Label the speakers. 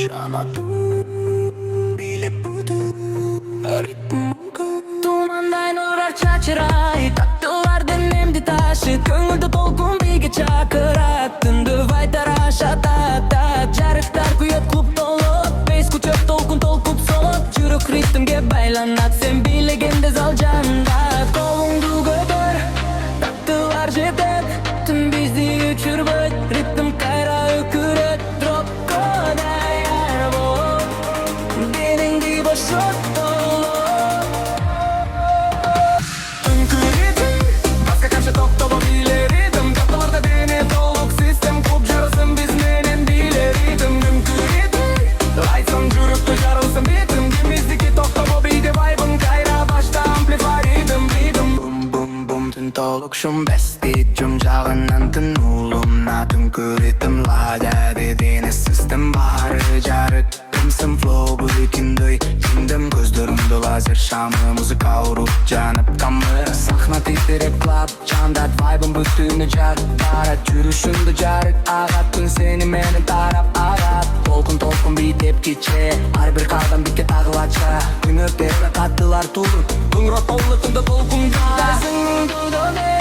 Speaker 1: Çanadım bile budu Tumanday nurar çaçıray Taktılar denemdi taşı Köngülde dolgun bir geç akırat Tündü vaytar aşağıda Jarıklar kuyat klub dolup Beys kucak dolgun dolkup solup Jürük ritmge baylanat Sen bilegende zaljanda Kolundu götür Taktılar jedet Tüm bizi uçurbet Ritm kayra öküret Drop koda yer bu Denindi boşluk dolu Önkürüdüm Başka karşı top topa bilirdim Kapılarda dene doluk sistem Kup jarısın biz menen bilirdim Önkürüdüm Laysın jürüktü jarılsın bitim Gimizdeki top topa biydi vibe'ın Kayra başta amplify idim Bum bum bum tün doluk şun besti Cüm jağınan tün ulumna Önkürüdüm lada dediğine sistem Baharı jarık Tımsın flow bu ikindoy Kindim gözlerimde lazer şamı Müzik avrup canıp kamı Sahna titrep club Candat vibe'ın bütünü jar Tarat yürüyüşünde jarık Ağattın seni meni tarap ağat Tolkun tolkun bir tepkiçe Her bir kardan bir ket ağlaça Günü devre kattılar tur Kungrat oğlutunda tolkun jar Dersin duydu